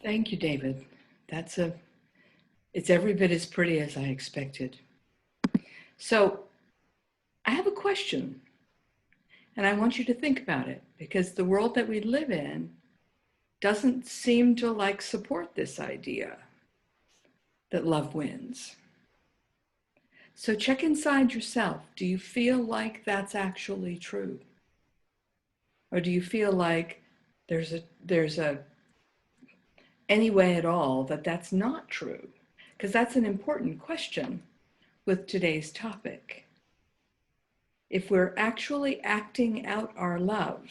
Thank you, David. It's every bit as pretty as I expected. So I have a question, and I want you to think about it, because the world that we live in doesn't seem to support this idea that love wins. So check inside yourself. Do you feel like that's actually true? Or do you feel like there's any way at all that that's not true? Because that's an important question with today's topic. If we're actually acting out our love,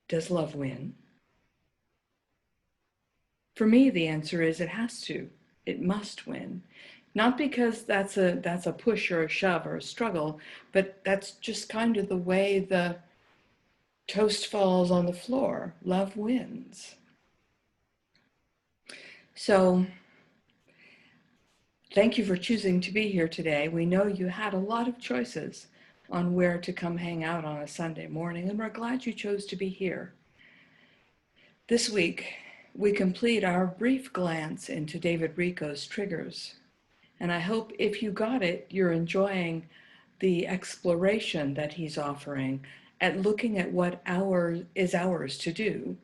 does love win? For me, the answer is it has to. It must win. Not because that's a push or a shove or a struggle, but that's just kind of the way the toast falls on the floor. Love wins. So thank you for choosing to be here today. We know you had a lot of choices on where to come hang out on a Sunday morning, and we're glad you chose to be here. This week, we complete our brief glance into David Richo's triggers. And I hope if you got it, you're enjoying the exploration that he's offering at looking at what is ours to do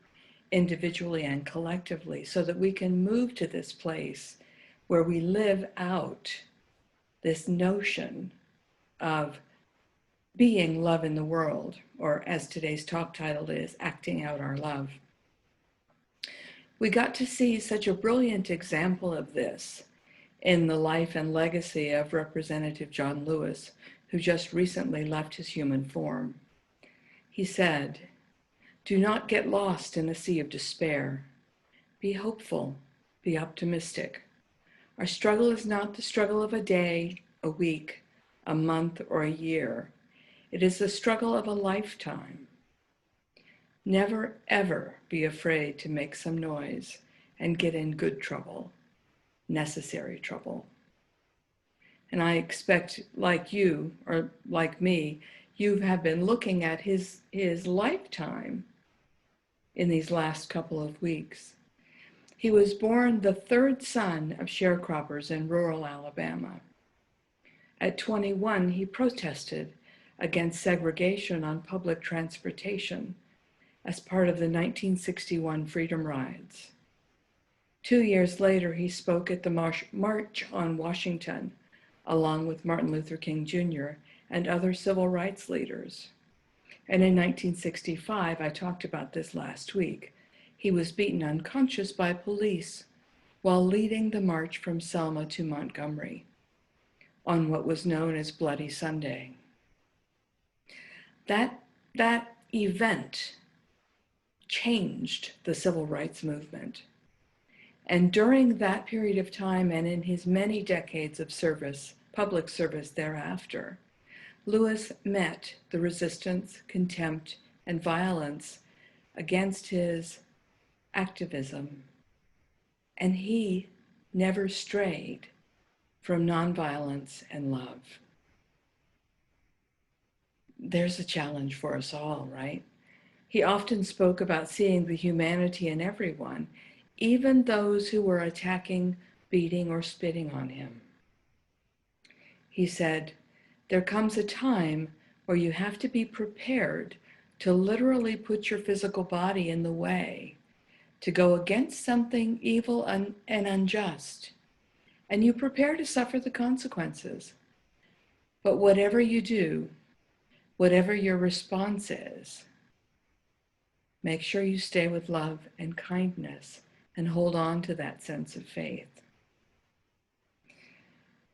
individually and collectively, so that we can move to this place where we live out this notion of being love in the world, or as today's talk title is, acting out our love. We got to see such a brilliant example of this in the life and legacy of Representative John Lewis, who just recently left his human form. He said, "Do not get lost in the sea of despair. Be hopeful, be optimistic. Our struggle is not the struggle of a day, a week, a month, or a year. It is the struggle of a lifetime. Never, ever be afraid to make some noise and get in good trouble, necessary trouble." And I expect, like you, or like me, you have been looking at his lifetime in these last couple of weeks. He was born the third son of sharecroppers in rural Alabama. At 21, he protested against segregation on public transportation as part of the 1961 Freedom Rides. 2 years later, he spoke at the March on Washington, along with Martin Luther King Jr. and other civil rights leaders. And in 1965, I talked about this last week, he was beaten unconscious by police while leading the march from Selma to Montgomery on what was known as Bloody Sunday. That event changed the civil rights movement. And during that period of time, and in his many decades of service, public service thereafter, Lewis met the resistance, contempt, and violence against his activism. And he never strayed from nonviolence and love. There's a challenge for us all, right? He often spoke about seeing the humanity in everyone, even those who were attacking, beating, or spitting on him. He said, "There comes a time where you have to be prepared to literally put your physical body in the way, to go against something evil and unjust, and you prepare to suffer the consequences. But whatever you do, whatever your response is, make sure you stay with love and kindness and hold on to that sense of faith."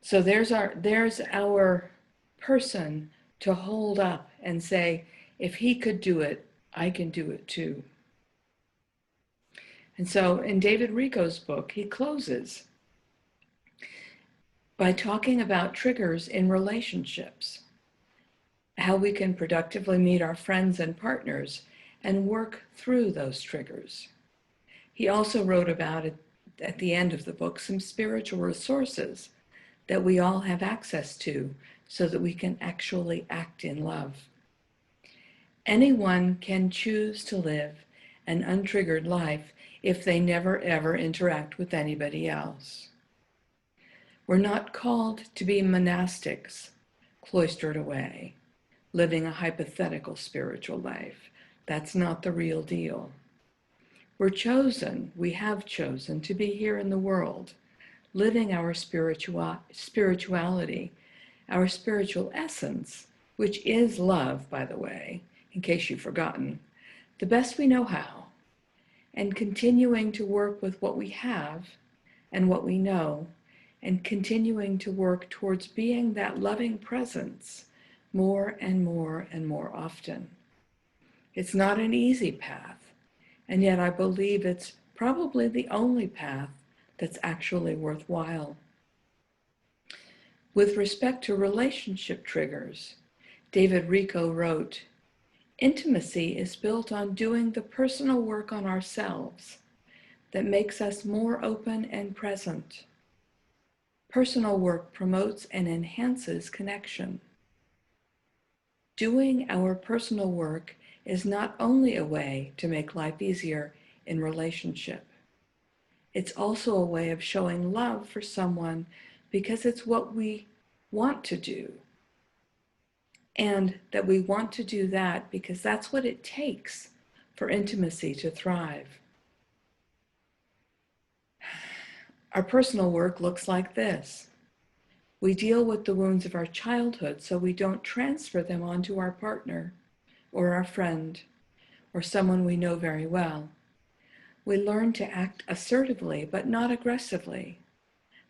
So there's our person to hold up and say, if he could do it, I can do it too. And so in David Richo's book, he closes by talking about triggers in relationships, how we can productively meet our friends and partners and work through those triggers. He also wrote about it at the end of the book, some spiritual resources that we all have access to so that we can actually act in love. Anyone can choose to live an untriggered life if they never ever interact with anybody else. We're not called to be monastics, cloistered away, living a hypothetical spiritual life. That's not the real deal. We have chosen to be here in the world, living our spirituality, our spiritual essence, which is love, by the way, in case you've forgotten, the best we know how, and continuing to work with what we have and what we know, and continuing to work towards being that loving presence more and more and more often. It's not an easy path, and yet I believe it's probably the only path that's actually worthwhile. With respect to relationship triggers, David Rico wrote, "Intimacy is built on doing the personal work on ourselves that makes us more open and present. Personal work promotes and enhances connection. Doing our personal work is not only a way to make life easier in relationship. It's also a way of showing love for someone because it's what we want to do. And that we want to do that because that's what it takes for intimacy to thrive." Our personal work looks like this. We deal with the wounds of our childhood so we don't transfer them onto our partner or our friend or someone we know very well. We learn to act assertively but not aggressively.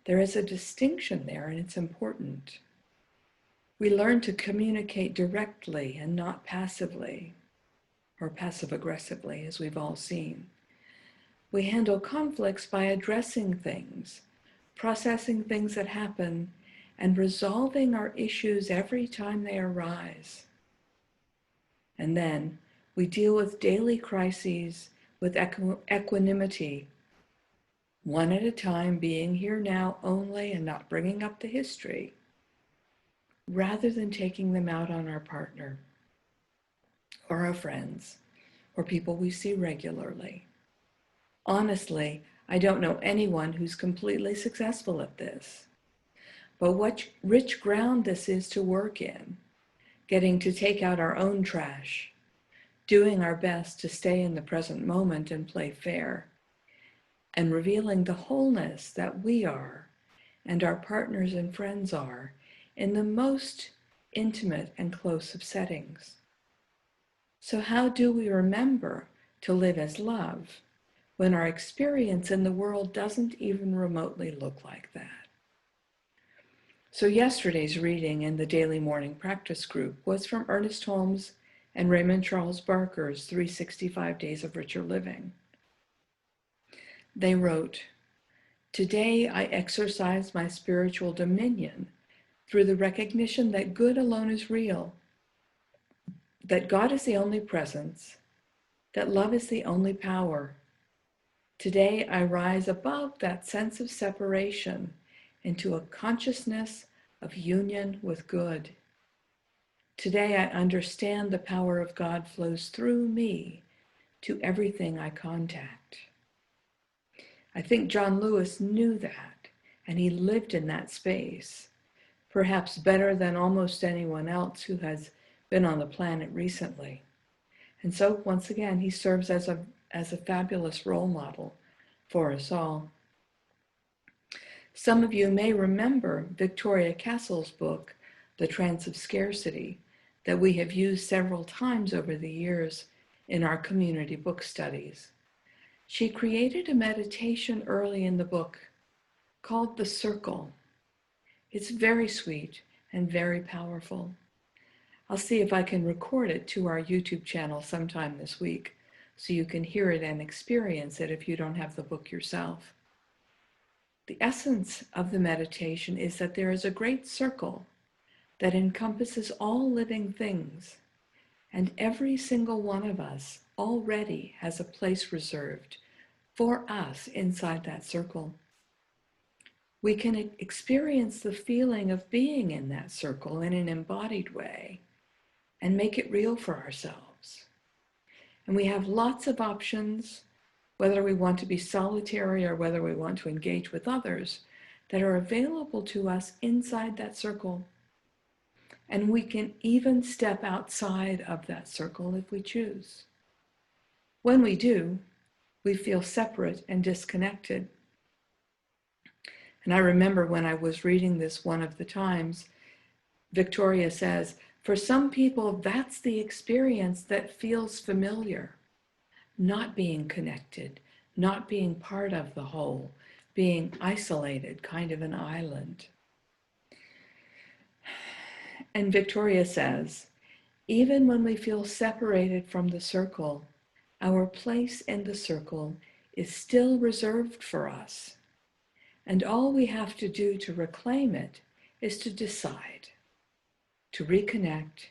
There is a distinction there, and it's important. We learn to communicate directly and not passively, or passive-aggressively, as we've all seen. We handle conflicts by addressing things, processing things that happen, and resolving our issues every time they arise. And then we deal with daily crises with equanimity, one at a time, being here now only and not bringing up the history, rather than taking them out on our partner or our friends or people we see regularly. Honestly, I don't know anyone who's completely successful at this. But what rich ground this is to work in, getting to take out our own trash, doing our best to stay in the present moment and play fair, and revealing the wholeness that we are and our partners and friends are in the most intimate and close of settings. So how do we remember to live as love when our experience in the world doesn't even remotely look like that? So yesterday's reading in the Daily Morning Practice Group was from Ernest Holmes and Raymond Charles Barker's 365 Days of Richer Living. They wrote, "Today I exercise my spiritual dominion through the recognition that good alone is real, that God is the only presence, that love is the only power. Today I rise above that sense of separation into a consciousness of union with good. Today I understand the power of God flows through me to everything I contact." I think John Lewis knew that, and he lived in that space, perhaps better than almost anyone else who has been on the planet recently. And so, once again, he serves as a fabulous role model for us all. Some of you may remember Victoria Castle's book, The Trance of Scarcity, that we have used several times over the years in our community book studies. She created a meditation early in the book called The Circle. It's very sweet and very powerful. I'll see if I can record it to our YouTube channel sometime this week so you can hear it and experience it if you don't have the book yourself. The essence of the meditation is that there is a great circle that encompasses all living things, and every single one of us already has a place reserved for us inside that circle. We can experience the feeling of being in that circle in an embodied way and make it real for ourselves. And we have lots of options, whether we want to be solitary or whether we want to engage with others, that are available to us inside that circle. And we can even step outside of that circle if we choose. When we do, we feel separate and disconnected. And I remember when I was reading this one of the times, Victoria says, for some people, that's the experience that feels familiar. Not being connected, not being part of the whole, being isolated, kind of an island. And Victoria says, even when we feel separated from the circle, our place in the circle is still reserved for us. And all we have to do to reclaim it is to decide, to reconnect,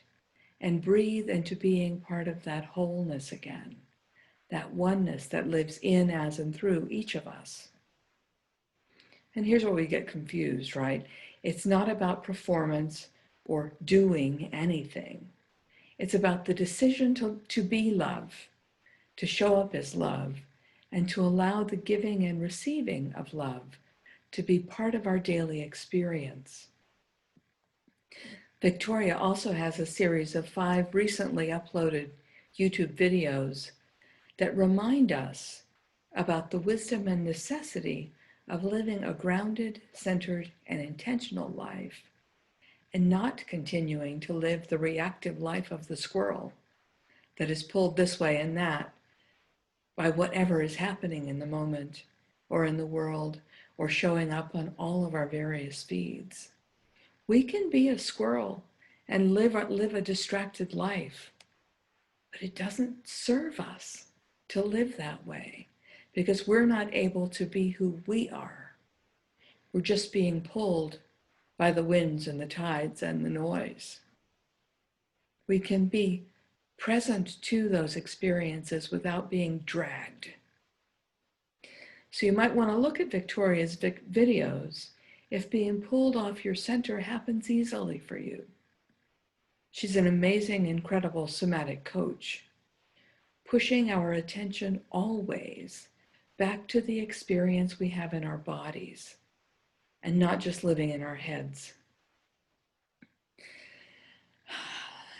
and breathe into being part of that wholeness again, that oneness that lives in, as, and through each of us. And here's where we get confused, right? It's not about performance or doing anything. It's about the decision to be love, to show up as love, and to allow the giving and receiving of love to be part of our daily experience. Victoria also has a series of 5 recently uploaded YouTube videos that remind us about the wisdom and necessity of living a grounded, centered, and intentional life, and not continuing to live the reactive life of the squirrel that is pulled this way and that by whatever is happening in the moment or in the world or showing up on all of our various feeds. We can be a squirrel and live a distracted life, but it doesn't serve us to live that way because we're not able to be who we are. We're just being pulled by the winds and the tides and the noise. We can be present to those experiences without being dragged. So you might want to look at Victoria's videos if being pulled off your center happens easily for you. She's an amazing, incredible somatic coach, pushing our attention always back to the experience we have in our bodies and not just living in our heads.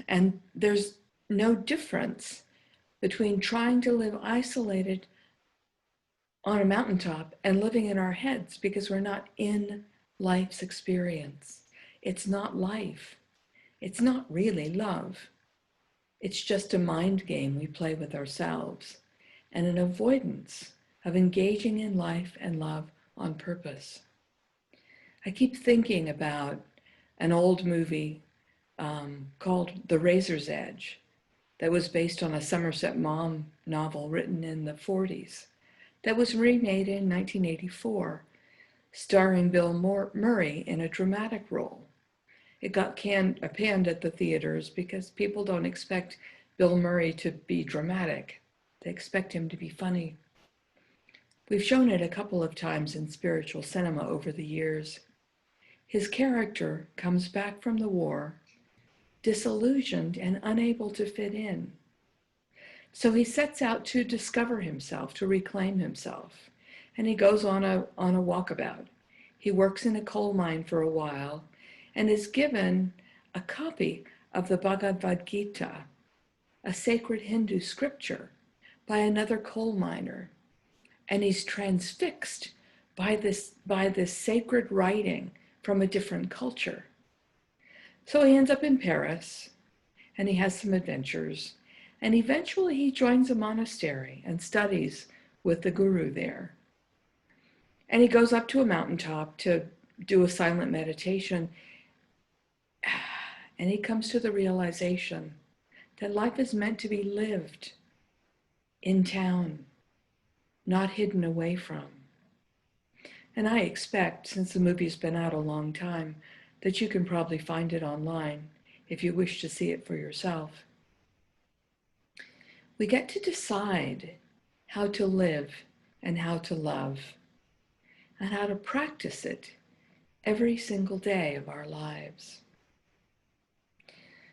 And there's no difference between trying to live isolated on a mountaintop and living in our heads because we're not in life's experience. It's not life. It's not really love. It's just a mind game we play with ourselves and an avoidance of engaging in life and love on purpose. I keep thinking about an old movie called The Razor's Edge that was based on a Somerset Maugham novel written in the 40s that was remade in 1984, starring Bill Murray in a dramatic role. It got panned at the theaters because people don't expect Bill Murray to be dramatic. They expect him to be funny. We've shown it a couple of times in spiritual cinema over the years. His character comes back from the war, disillusioned and unable to fit in. So he sets out to discover himself, to reclaim himself. And he goes on a walkabout. He works in a coal mine for a while and is given a copy of the Bhagavad Gita, a sacred Hindu scripture, by another coal miner. And he's transfixed by this sacred writing from a different culture. So he ends up in Paris, and he has some adventures, and eventually he joins a monastery and studies with the guru there. And he goes up to a mountaintop to do a silent meditation, and he comes to the realization that life is meant to be lived in town, not hidden away from. And I expect, since the movie's been out a long time, that you can probably find it online if you wish to see it for yourself. We get to decide how to live and how to love and how to practice it every single day of our lives.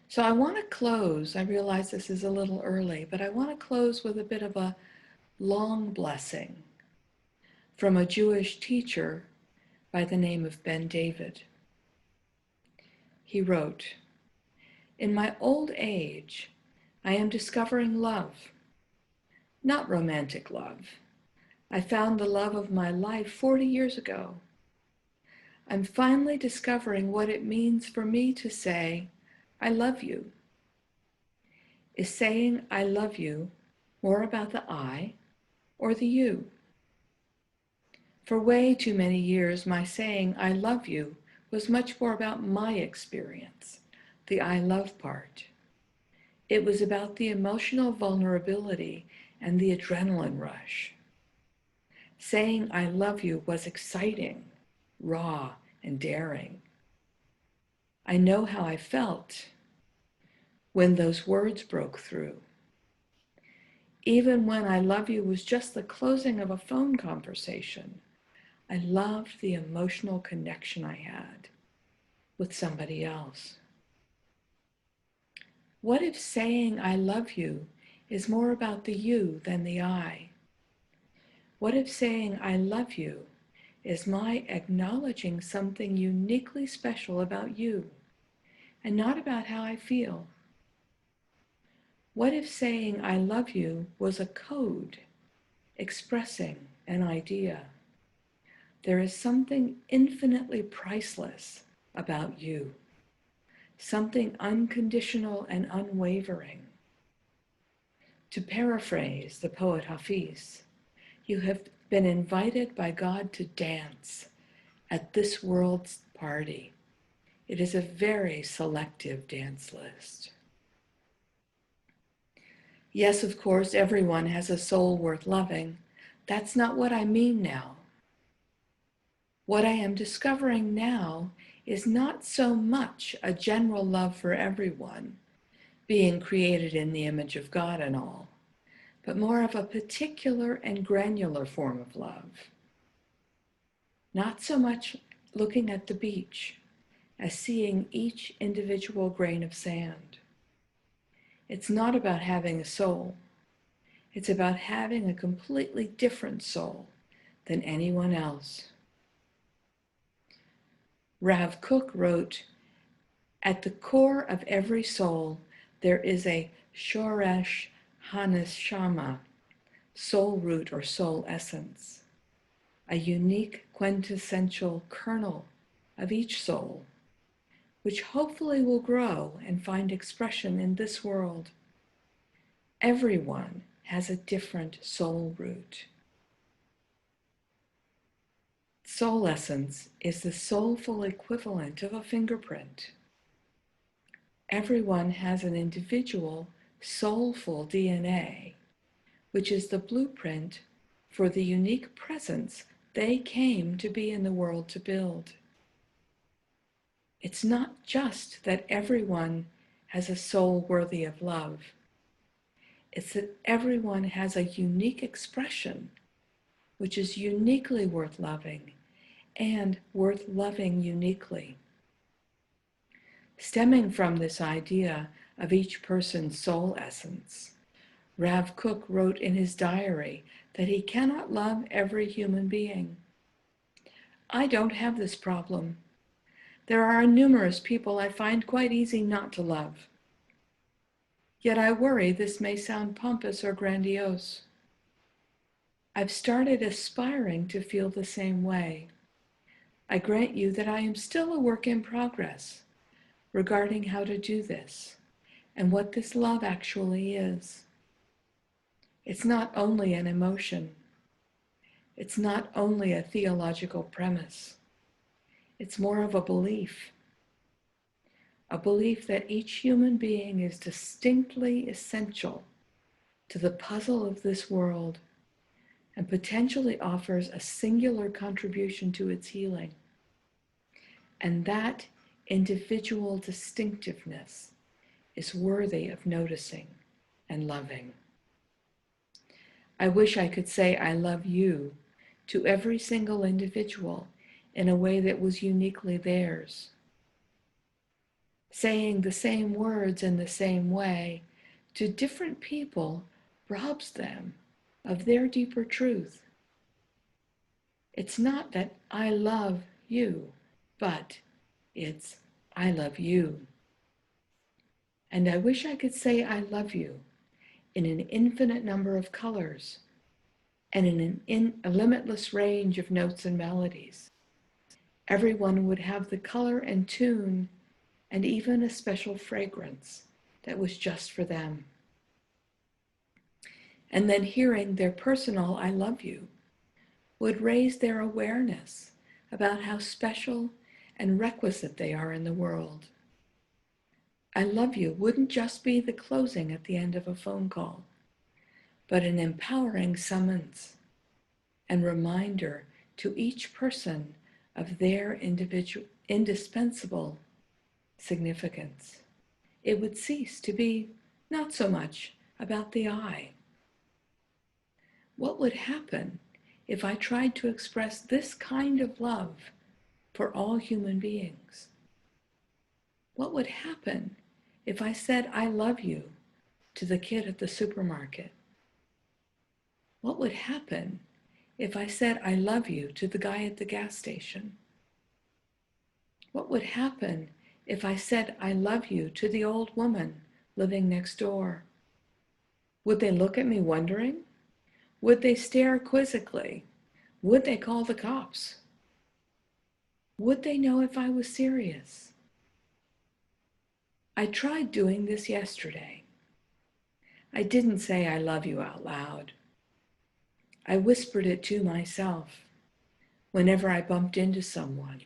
So I want to close. I realize this is a little early, but I want to close with a bit of a long blessing from a Jewish teacher by the name of Ben David. He wrote, "In my old age, I am discovering love, not romantic love. I found the love of my life 40 years ago. I'm finally discovering what it means for me to say, I love you. Is saying I love you more about the I or the you? For way too many years, my saying I love you was much more about my experience, the I love part. It was about the emotional vulnerability and the adrenaline rush. Saying I love you was exciting, raw, and daring. I know how I felt when those words broke through. Even when I love you was just the closing of a phone conversation, I loved the emotional connection I had with somebody else. What if saying I love you is more about the you than the I? What if saying I love you is my acknowledging something uniquely special about you and not about how I feel? What if saying I love you was a code expressing an idea? There is something infinitely priceless about you, something unconditional and unwavering. To paraphrase the poet Hafiz, you have been invited by God to dance at this world's party. It is a very selective dance list. Yes, of course, everyone has a soul worth loving. That's not what I mean now. What I am discovering now is not so much a general love for everyone, being created in the image of God and all, but more of a particular and granular form of love. Not so much looking at the beach as seeing each individual grain of sand. It's not about having a soul. It's about having a completely different soul than anyone else. Rav Kook wrote, "At the core of every soul, there is a shoresh haneshama, soul root or soul essence, a unique quintessential kernel of each soul, which hopefully will grow and find expression in this world. Everyone has a different soul root." Soul essence is the soulful equivalent of a fingerprint. Everyone has an individual soulful DNA, which is the blueprint for the unique presence they came to be in the world to build. It's not just that everyone has a soul worthy of love. It's that everyone has a unique expression, which is uniquely worth loving and worth loving uniquely. Stemming from this idea of each person's soul essence, Rav Kook wrote in his diary that he cannot love every human being. I don't have this problem. There are numerous people I find quite easy not to love. Yet I worry this may sound pompous or grandiose. I've started aspiring to feel the same way. I grant you that I am still a work in progress regarding how to do this and what this love actually is. It's not only an emotion. It's not only a theological premise. It's more of a belief that each human being is distinctly essential to the puzzle of this world and potentially offers a singular contribution to its healing. And that individual distinctiveness is worthy of noticing and loving. I wish I could say I love you to every single individual in a way that was uniquely theirs. Saying the same words in the same way to different people robs them of their deeper truth. It's not that I love you, but it's I love you. And I wish I could say I love you in an infinite number of colors and in a limitless range of notes and melodies. Everyone would have the color and tune and even a special fragrance that was just for them. And then hearing their personal I love you would raise their awareness about how special and requisite they are in the world. I love you wouldn't just be the closing at the end of a phone call, but an empowering summons and reminder to each person of their indispensable significance. It would cease to be not so much about the I. What would happen if I tried to express this kind of love for all human beings? What would happen if I said I love you to the kid at the supermarket? What would happen if I said I love you to the guy at the gas station? What would happen if I said I love you to the old woman living next door? Would they look at me wondering? Would they stare quizzically? Would they call the cops? Would they know if I was serious? I tried doing this yesterday. I didn't say I love you out loud. I whispered it to myself whenever I bumped into someone,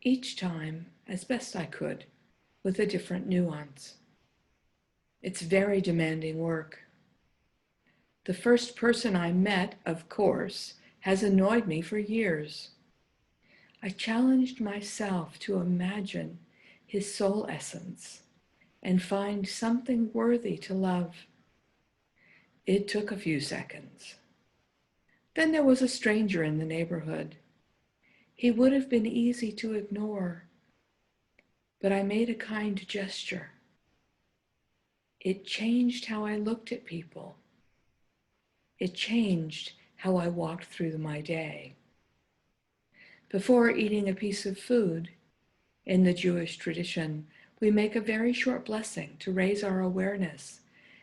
each time as best I could, with a different nuance. It's very demanding work. The first person I met, of course, has annoyed me for years. I challenged myself to imagine his soul essence and find something worthy to love. It took a few seconds. Then there was a stranger in the neighborhood. He would have been easy to ignore, but I made a kind gesture. It changed how I looked at people. It changed how I walked through my day. Before eating a piece of food, in the Jewish tradition, we make a very short blessing to raise our awareness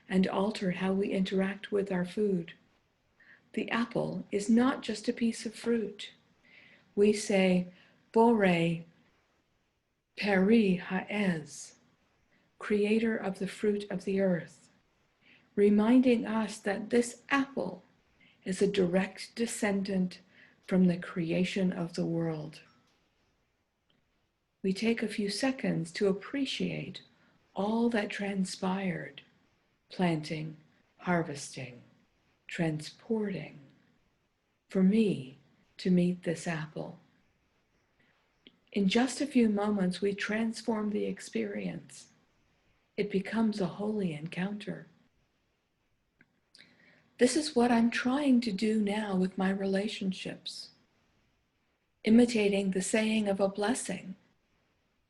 and alter how we interact with our food. The apple is not just a piece of fruit. We say, Borei Peri Ha'ez, creator of the fruit of the earth, reminding us that this apple is a direct descendant from the creation of the world. We take a few seconds to appreciate all that transpired, planting, harvesting, transporting, for me to meet this apple. In just a few moments, we transform the experience. It becomes a holy encounter. This is what I'm trying to do now with my relationships. Imitating the saying of a blessing,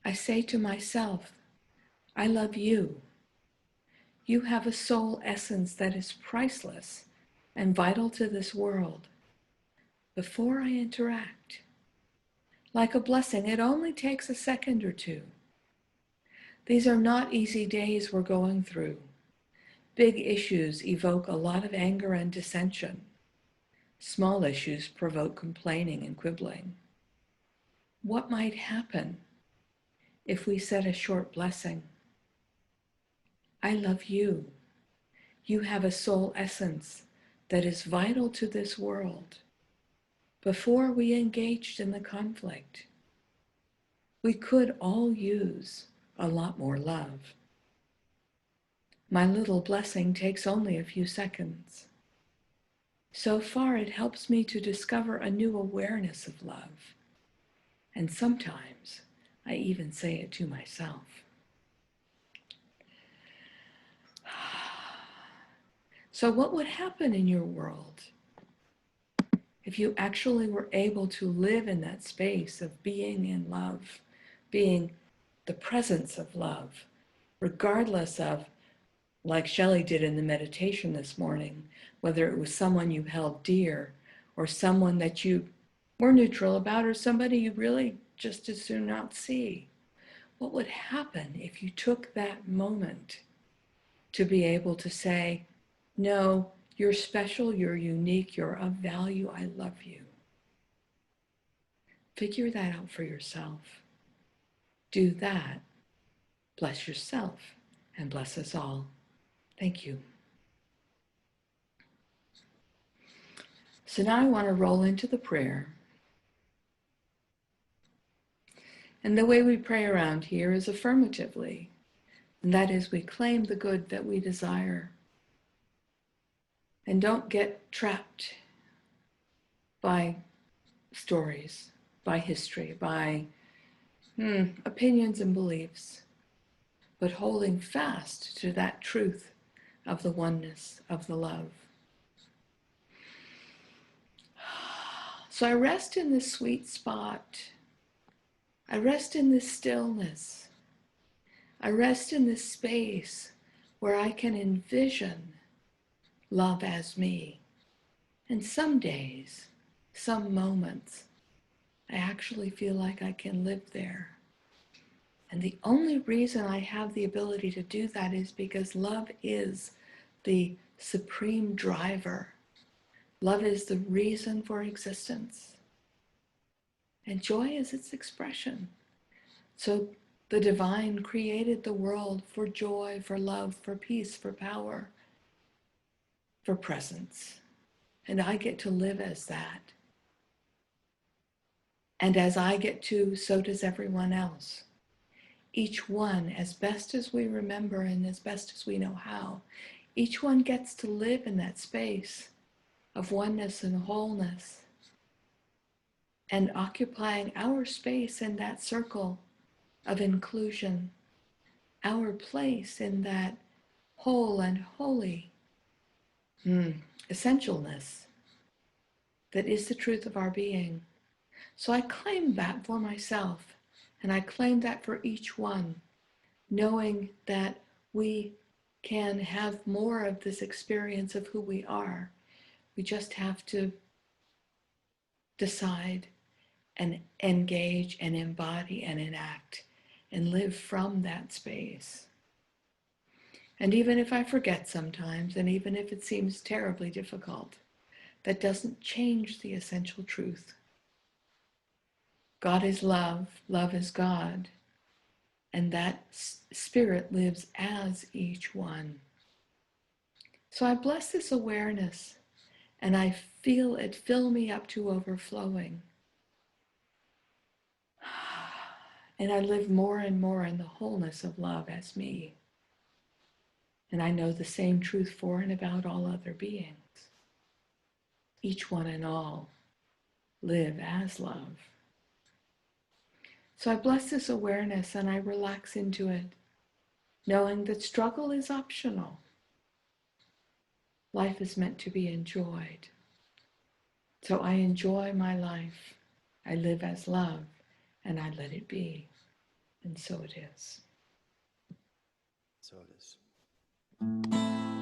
I say to myself, I love you. You have a soul essence that is priceless and vital to this world. Before I interact, like a blessing, it only takes a second or two. These are not easy days we're going through. Big issues evoke a lot of anger and dissension. Small issues provoke complaining and quibbling. What might happen if we said a short blessing? I love you. You have a soul essence that is vital to this world. Before we engaged in the conflict, we could all use a lot more love. My little blessing takes only a few seconds. So far, it helps me to discover a new awareness of love. And sometimes I even say it to myself. So what would happen in your world if you actually were able to live in that space of being in love, being the presence of love, regardless of, like Shelley did in the meditation this morning, whether it was someone you held dear or someone that you were neutral about or somebody you really just as soon not see. What would happen if you took that moment to be able to say, no, you're special, you're unique, you're of value, I love you. Figure that out for yourself. Do that. Bless yourself and bless us all. Thank you. So now I want to roll into the prayer. And the way we pray around here is affirmatively. And that is, we claim the good that we desire. And don't get trapped by stories, by history, by opinions and beliefs, but holding fast to that truth of the oneness, of the love. So I rest in this sweet spot. I rest in this stillness. I rest in this space where I can envision love as me. And some days, some moments, I actually feel like I can live there. And the only reason I have the ability to do that is because love is the supreme driver. Love is the reason for existence. And joy is its expression. So the divine created the world for joy, for love, for peace, for power, for presence. And I get to live as that. And as I get to, so does everyone else. Each one, as best as we remember and as best as we know how, each one gets to live in that space of oneness and wholeness, and occupying our space in that circle of inclusion, our place in that whole and holy essentialness that is the truth of our being. So I claim that for myself, and I claim that for each one, knowing that we can have more of this experience of who we are. We just have to decide and engage and embody and enact and live from that space. And even if I forget sometimes, and even if it seems terribly difficult, that doesn't change the essential truth. God is love, love is God, and that spirit lives as each one. So I bless this awareness, and I feel it fill me up to overflowing. And I live more and more in the wholeness of love as me. And I know the same truth for and about all other beings. Each one and all live as love. So I bless this awareness and I relax into it, knowing that struggle is optional. Life is meant to be enjoyed. So I enjoy my life. I live as love, and I let it be. And so it is. So it is.